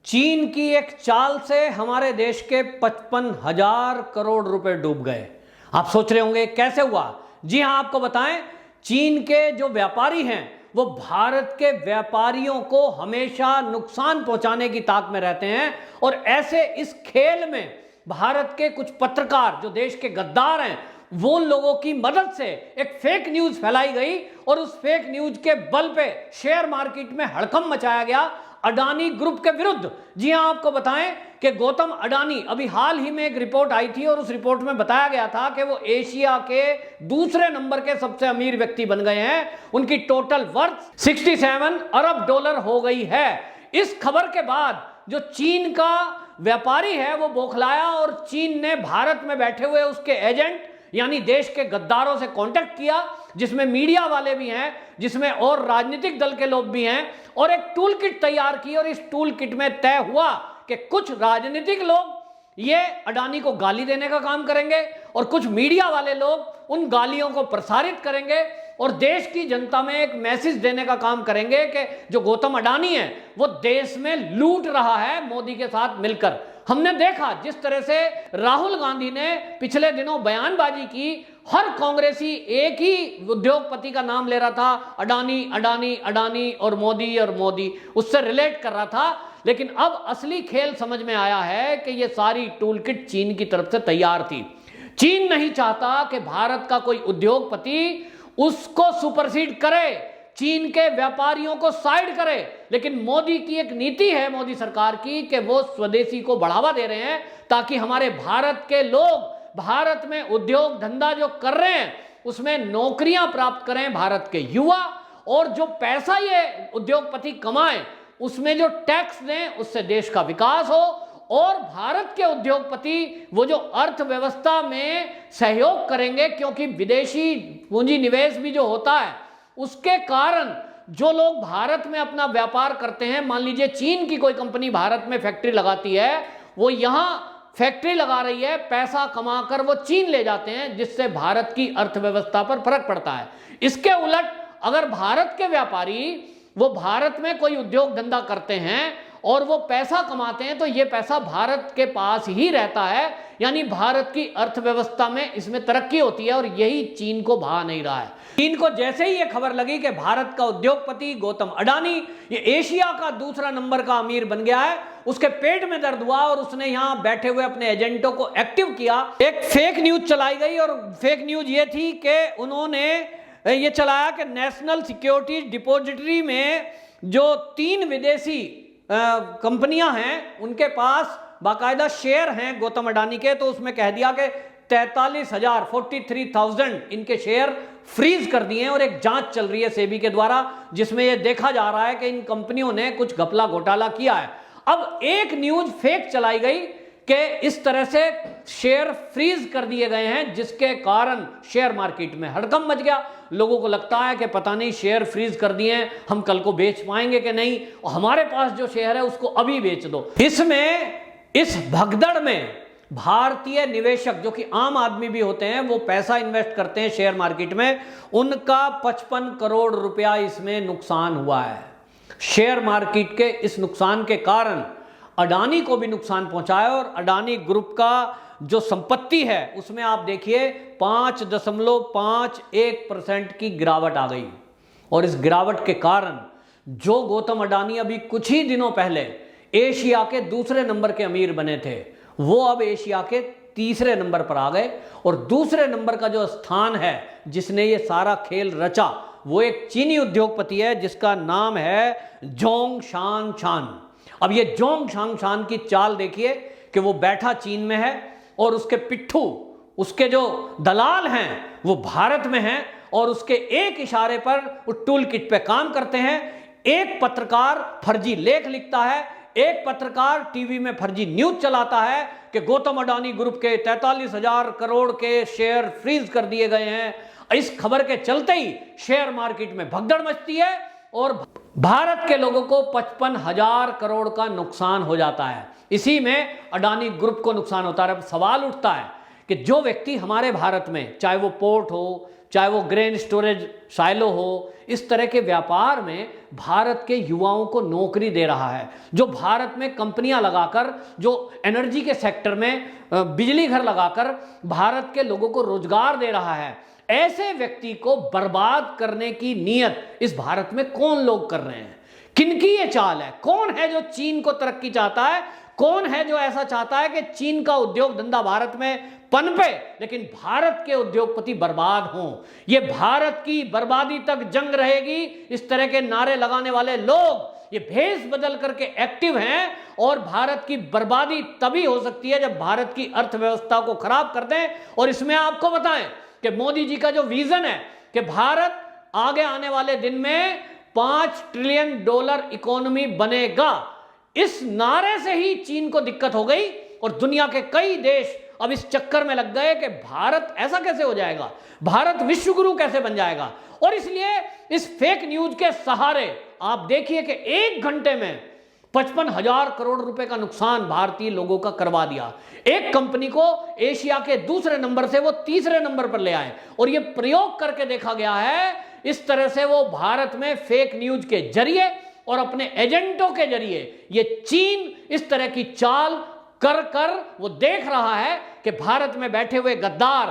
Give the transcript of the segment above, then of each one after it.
चीन की एक चाल से हमारे देश के 55,000 करोड़ रुपए डूब गए। आप सोच रहे होंगे कैसे हुआ? जी हां, आपको बताएं, चीन के जो व्यापारी हैं वो भारत के व्यापारियों को हमेशा नुकसान पहुंचाने की ताक में रहते हैं। और ऐसे इस खेल में भारत के कुछ पत्रकार जो देश के गद्दार हैं, वो लोगों की मदद से एक फेक न्यूज फैलाई गई और उस फेक न्यूज के बल पे शेयर मार्केट में हड़कंप मचाया गया अडानी ग्रुप के विरुद्ध। जी हां, आपको बताएं कि गौतम अडानी, अभी हाल ही में एक रिपोर्ट आई थी और उस रिपोर्ट में बताया गया था कि वो एशिया के दूसरे नंबर के सबसे अमीर व्यक्ति बन गए हैं। उनकी टोटल वर्थ 67 अरब डॉलर हो गई है। इस खबर के बाद जो चीन का व्यापारी है वो बौखलाया और चीन ने भारत में बैठे हुए उसके एजेंट यानी देश के गद्दारों से कांटेक्ट किया, जिसमें मीडिया वाले भी हैं, जिसमें और राजनीतिक दल के लोग भी हैं, और एक टूल किट तैयार की। और इस टूल किट में तय हुआ कि कुछ राजनीतिक लोग ये अडानी को गाली देने का काम करेंगे और कुछ मीडिया वाले लोग उन गालियों को प्रसारित करेंगे और देश की जनता में एक मैसेज देने का काम करेंगे कि जो गौतम अडानी है वो देश में लूट रहा है मोदी के साथ मिलकर। हमने देखा जिस तरह से राहुल गांधी ने पिछले दिनों बयानबाजी की, हर कांग्रेसी एक ही उद्योगपति का नाम ले रहा था, अडानी अडानी अडानी और मोदी, उससे रिलेट कर रहा था। लेकिन अब असली खेल समझ में आया है कि ये सारी टूल किट चीन की तरफ से तैयार थी। चीन नहीं चाहता कि भारत का कोई उद्योगपति उसको सुपरसीड करे, चीन के व्यापारियों को साइड करे। लेकिन मोदी की एक नीति है, मोदी सरकार की, कि वो स्वदेशी को बढ़ावा दे रहे हैं ताकि हमारे भारत के लोग भारत में उद्योग धंधा जो कर रहे हैं उसमें नौकरियां प्राप्त करें भारत के युवा, और जो पैसा ये उद्योगपति कमाएं उसमें जो टैक्स दें उससे देश का विकास हो। और भारत के उद्योगपति वो जो अर्थव्यवस्था में सहयोग करेंगे, क्योंकि विदेशी पूंजी निवेश भी जो होता है उसके कारण जो लोग भारत में अपना व्यापार करते हैं, मान लीजिए चीन की कोई कंपनी भारत में फैक्ट्री लगाती है, वो यहां फैक्ट्री लगा रही है, पैसा कमाकर वो चीन ले जाते हैं, जिससे भारत की अर्थव्यवस्था पर फर्क पड़ता है। इसके उलट अगर भारत के व्यापारी वो भारत में कोई उद्योग धंधा करते हैं और वो पैसा कमाते हैं तो ये पैसा भारत के पास ही रहता है, यानी भारत की अर्थव्यवस्था में इसमें तरक्की होती है। और यही चीन को भा नहीं रहा है। चीन को जैसे ही ये खबर लगी कि भारत का उद्योगपति गौतम अडानी ये एशिया का दूसरा नंबर का अमीर बन गया है, उसके पेट में दर्द हुआ और उसने यहां बैठे हुए अपने एजेंटों को एक्टिव किया। एक फेक न्यूज चलाई गई और फेक न्यूज ये थी कि उन्होंने ये चलाया कि नेशनल सिक्योरिटी डिपॉजिटरी में जो 3 विदेशी कंपनियां हैं उनके पास बाकायदा शेयर हैं गौतम अडानी के, तो उसमें कह दिया कि 43,000 इनके शेयर फ्रीज कर दिए हैं। और एक जांच चल रही है सेबी के द्वारा जिसमें यह देखा जा रहा है कि इन कंपनियों ने कुछ घपला घोटाला किया है। अब एक न्यूज फेक चलाई गई कि इस तरह से शेयर फ्रीज कर दिए गए हैं, जिसके कारण शेयर मार्केट में हड़कंप मच गया। लोगों को लगता है कि पता नहीं शेयर फ्रीज कर दिए हैं, हम कल को बेच पाएंगे कि नहीं, और हमारे पास जो शेयर है उसको अभी बेच दो। इसमें इस भगदड़ में भारतीय निवेशक जो कि आम आदमी भी होते हैं, वो पैसा इन्वेस्ट करते हैं शेयर मार्केट में, उनका 55 करोड़ रुपया इसमें नुकसान हुआ है। शेयर मार्केट के इस नुकसान के कारण अडानी को भी नुकसान पहुंचाया और अडानी ग्रुप का जो संपत्ति है उसमें आप देखिए 5.51% की गिरावट आ गई। और इस गिरावट के कारण जो गौतम अडानी अभी कुछ ही दिनों पहले एशिया के दूसरे नंबर के अमीर बने थे, वो अब एशिया के तीसरे नंबर पर आ गए। और दूसरे नंबर का जो स्थान है जिसने ये सारा खेल रचा, वो एक चीनी उद्योगपति है जिसका नाम है जोंगशान चान। अब ये जोंगशान चान की चाल देखिए कि वो बैठा चीन में है और उसके पिट्ठू, उसके जो दलाल हैं वो भारत में हैं, और उसके एक इशारे पर वो टूल किट पे काम करते हैं। एक पत्रकार फर्जी लेख लिखता है, एक पत्रकार टीवी में फर्जी न्यूज चलाता है कि गौतम अडानी ग्रुप के 43,000 करोड़ के शेयर फ्रीज कर दिए गए हैं। इस खबर के चलते ही शेयर मार्केट में भगदड़ मचती है और भारत के लोगों को 55,000 करोड़ का नुकसान हो जाता है। इसी में अडानी ग्रुप को नुकसान होता है। अब सवाल उठता है कि जो व्यक्ति हमारे भारत में, चाहे वो पोर्ट हो, चाहे वो ग्रेन स्टोरेज साइलो हो, इस तरह के व्यापार में भारत के युवाओं को नौकरी दे रहा है, जो भारत में कंपनियां लगाकर, जो एनर्जी के सेक्टर में बिजली घर लगाकर भारत के लोगों को रोजगार दे रहा है, ऐसे व्यक्ति को बर्बाद करने की नीयत इस भारत में कौन लोग कर रहे हैं? किनकी ये चाल है? कौन है जो चीन को तरक्की चाहता है? कौन है जो ऐसा चाहता है कि चीन का उद्योग धंधा भारत में पनपे लेकिन भारत के उद्योगपति बर्बाद हों? ये भारत की बर्बादी तक जंग रहेगी। इस तरह के नारे लगाने वाले लोग ये भेष बदल करके एक्टिव हैं, और भारत की बर्बादी तभी हो सकती है जब भारत की अर्थव्यवस्था को खराब कर दें। और इसमें आपको बताएं कि मोदी जी का जो विजन है कि भारत आगे आने वाले दिन में $5 ट्रिलियन इकोनॉमी बनेगा, इस नारे से ही चीन को दिक्कत हो गई और दुनिया के कई देश अब इस चक्कर में लग गए कि भारत ऐसा कैसे हो जाएगा, भारत विश्वगुरु कैसे बन जाएगा। और इसलिए इस फेक न्यूज के सहारे आप देखिए कि 1 घंटे में 55,000 करोड़ रुपए का नुकसान भारतीय लोगों का करवा दिया। एक कंपनी को एशिया के दूसरे नंबर से वो तीसरे नंबर पर ले आए, और ये प्रयोग करके देखा गया है। इस तरह से वो भारत में फेक न्यूज के जरिए और अपने एजेंटों के जरिए ये चीन इस तरह की चाल कर कर वो देख रहा है कि भारत में बैठे हुए गद्दार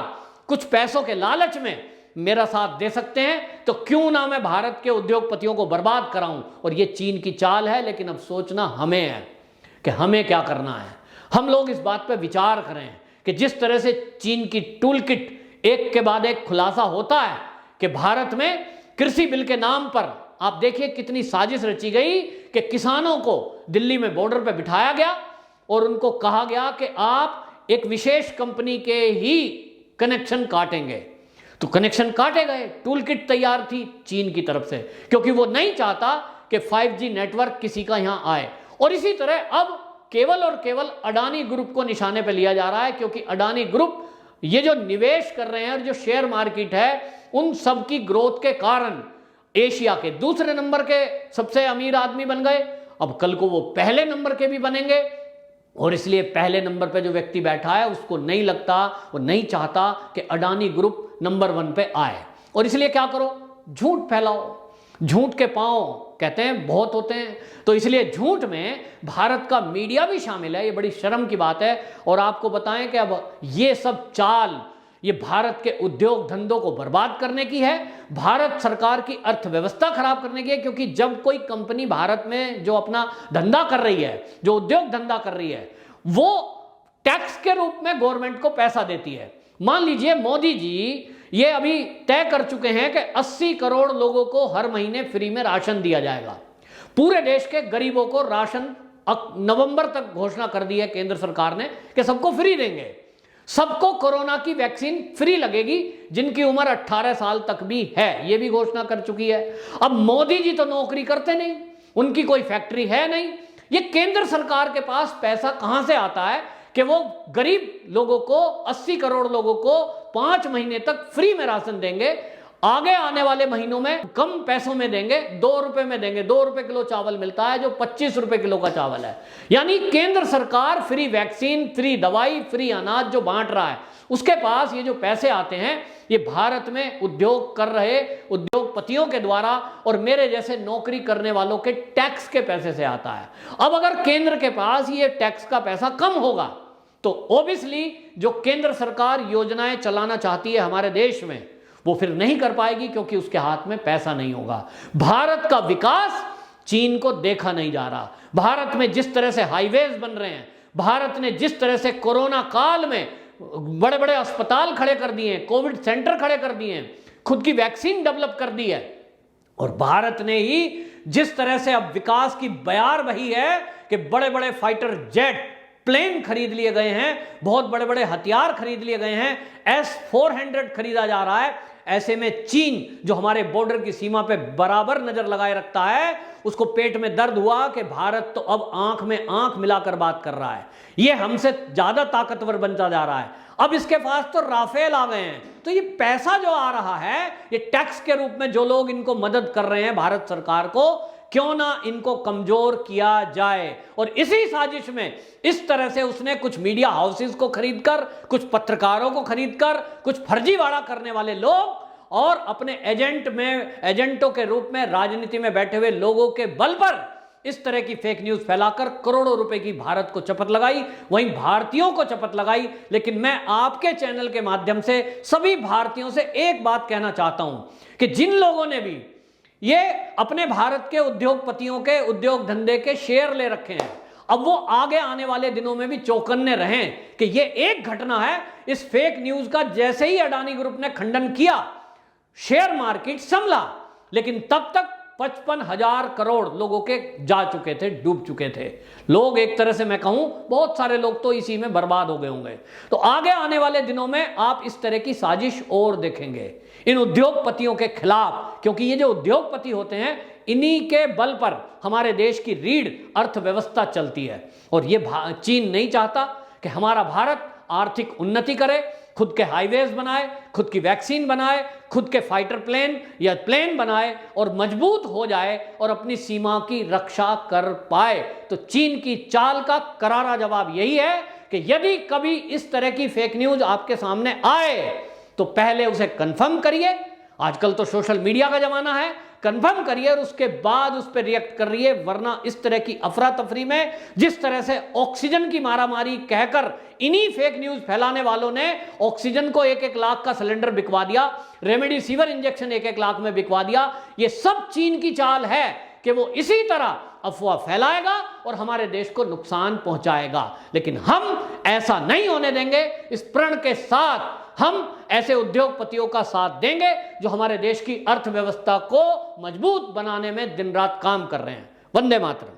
कुछ पैसों के लालच में मेरा साथ दे सकते हैं, तो क्यों ना मैं भारत के उद्योगपतियों को बर्बाद कराऊं। और ये चीन की चाल है, लेकिन अब सोचना हमें है कि हमें क्या करना है। हम लोग इस बात पर विचार करें कि जिस तरह से चीन की टूल किट एक के बाद एक खुलासा होता है कि भारत में कृषि बिल के नाम पर आप देखिए कितनी साजिश रची गई कि किसानों को दिल्ली में बॉर्डर पर बिठाया गया और उनको कहा गया कि आप एक विशेष कंपनी के ही कनेक्शन काटेंगे। तो कनेक्शन काटे गए, टूल किट तैयार थी चीन की तरफ से, क्योंकि वो नहीं चाहता कि 5G नेटवर्क किसी का यहां आए। और इसी तरह अब केवल और केवल अडानी ग्रुप को निशाने पर लिया जा रहा है, क्योंकि अडानी ग्रुप ये जो निवेश कर रहे हैं और जो शेयर मार्केट है उन सब की ग्रोथ के कारण एशिया के दूसरे नंबर के सबसे अमीर आदमी बन गए। अब कल को वो पहले नंबर के भी बनेंगे, और इसलिए पहले नंबर पे जो व्यक्ति बैठा है उसको नहीं लगता, वो नहीं चाहता कि अडानी ग्रुप नंबर 1 पे आए। और इसलिए क्या करो, झूठ फैलाओ। झूठ के पांव कहते हैं बहुत होते हैं, तो इसलिए झूठ में भारत का मीडिया भी शामिल है। ये बड़ी शर्म की बात है। और आपको बताएं कि अब ये सब चाल ये भारत के उद्योग धंधों को बर्बाद करने की है, भारत सरकार की अर्थव्यवस्था खराब करने की है। क्योंकि जब कोई कंपनी भारत में जो अपना धंधा कर रही है, जो उद्योग धंधा कर रही है, वो टैक्स के रूप में गवर्नमेंट को पैसा देती है। मान लीजिए मोदी जी ये अभी तय कर चुके हैं कि 80 करोड़ लोगों को हर महीने फ्री में राशन दिया जाएगा। पूरे देश के गरीबों को राशन नवंबर तक घोषणा कर दी है केंद्र सरकार ने कि सबको फ्री देंगे। सबको कोरोना की वैक्सीन फ्री लगेगी जिनकी उम्र 18 साल तक भी है, ये भी घोषणा कर चुकी है। अब मोदी जी तो नौकरी करते नहीं, उनकी कोई फैक्ट्री है नहीं। ये केंद्र सरकार के पास पैसा कहां से आता है कि वो गरीब लोगों को, 80 करोड़ लोगों को 5 महीने तक फ्री में राशन देंगे। आगे आने वाले महीनों में कम पैसों में देंगे, 2 रुपए में देंगे। 2 रुपए किलो चावल मिलता है जो 25 रुपए किलो का चावल है। यानी केंद्र सरकार फ्री वैक्सीन, फ्री दवाई, फ्री अनाज जो बांट रहा है, उसके पास ये जो पैसे आते हैं ये भारत में उद्योग कर रहे उद्योगपतियों के द्वारा और मेरे जैसे नौकरी करने वालों के टैक्स के पैसे से आता है। अब अगर केंद्र के पास ये टैक्स का पैसा कम होगा तो ऑब्वियसली जो केंद्र सरकार योजनाएं चलाना चाहती है हमारे देश में वो फिर नहीं कर पाएगी, क्योंकि उसके हाथ में पैसा नहीं होगा। भारत का विकास चीन को देखा नहीं जा रहा। भारत में जिस तरह से हाईवेज बन रहे हैं, भारत ने जिस तरह से कोरोना काल में बड़े बड़े अस्पताल खड़े कर दिए हैं, कोविड सेंटर खड़े कर दिए हैं, खुद की वैक्सीन डेवलप कर दी है, और भारत ने ही जिस तरह से अब विकास की बयार बही है कि बड़े बड़े फाइटर जेट प्लेन खरीद लिए गए हैं, बहुत बड़े बड़े हथियार खरीद लिए गए हैं, S-400 खरीदा जा रहा है। ऐसे में चीन जो हमारे बॉर्डर की सीमा पे बराबर नजर लगाए रखता है, उसको पेट में दर्द हुआ कि भारत तो अब आंख में आंख मिलाकर बात कर रहा है, ये हमसे ज्यादा ताकतवर बनता जा रहा है। अब इसके पास तो राफेल आ गए हैं। तो ये पैसा जो आ रहा है ये टैक्स के रूप में जो लोग इनको मदद कर रहे हैं भारत सरकार को, क्यों ना इनको कमजोर किया जाए। और इसी साजिश में इस तरह से उसने कुछ मीडिया हाउसेस को खरीदकर, कुछ पत्रकारों को खरीदकर, कुछ फर्जीवाड़ा करने वाले लोग और अपने एजेंटों के रूप में राजनीति में बैठे हुए लोगों के बल पर इस तरह की फेक न्यूज फैलाकर करोड़ों रुपए की भारत को चपत लगाई, वहीं भारतीयों को चपत लगाई। लेकिन मैं आपके चैनल के माध्यम से सभी भारतीयों से एक बात कहना चाहता हूं कि जिन लोगों ने भी ये अपने भारत के उद्योगपतियों के उद्योग धंधे के शेयर ले रखे हैं, अब वो आगे आने वाले दिनों में भी चौकन्ने रहें कि ये एक घटना है। इस फेक न्यूज का जैसे ही अडानी ग्रुप ने खंडन किया, शेयर मार्केट संभला, लेकिन तब तक 55,000 करोड़ लोगों के जा चुके थे, डूब चुके थे। लोग एक तरह से मैं कहूं बहुत सारे लोग तो इसी में बर्बाद हो गए होंगे। तो आगे आने वाले दिनों में आप इस तरह की साजिश और देखेंगे इन उद्योगपतियों के खिलाफ, क्योंकि ये जो उद्योगपति होते हैं इन्हीं के बल पर हमारे देश की रीढ़ अर्थव्यवस्था चलती है। और ये चीन नहीं चाहता कि हमारा भारत आर्थिक उन्नति करे, खुद के हाईवेज बनाए, खुद की वैक्सीन बनाए, खुद के फाइटर प्लेन या प्लेन बनाए और मजबूत हो जाए और अपनी सीमा की रक्षा कर पाए। तो चीन की चाल का करारा जवाब यही है कि यदि कभी इस तरह की फेक न्यूज आपके सामने आए तो पहले उसे कंफर्म करिए। आजकल तो सोशल मीडिया का जमाना है, कंफर्म करिए और उसके बाद उस पर रिएक्ट करिए, वरना इस तरह की अफरा तफरी में जिस तरह से ऑक्सीजन की मारामारी कहकर इन्हीं फेक न्यूज फैलाने वालों ने ऑक्सीजन को 1-1 लाख का सिलेंडर बिकवा दिया, रेमडेसिविर इंजेक्शन 1-1 लाख में बिकवा दिया। ये सब चीन की चाल है कि वो इसी तरह अफवाह फैलाएगा और हमारे देश को नुकसान पहुंचाएगा। लेकिन हम ऐसा नहीं होने देंगे। इस प्रण के साथ हम ऐसे उद्योगपतियों का साथ देंगे जो हमारे देश की अर्थव्यवस्था को मजबूत बनाने में दिन रात काम कर रहे हैं। वंदे मातरम।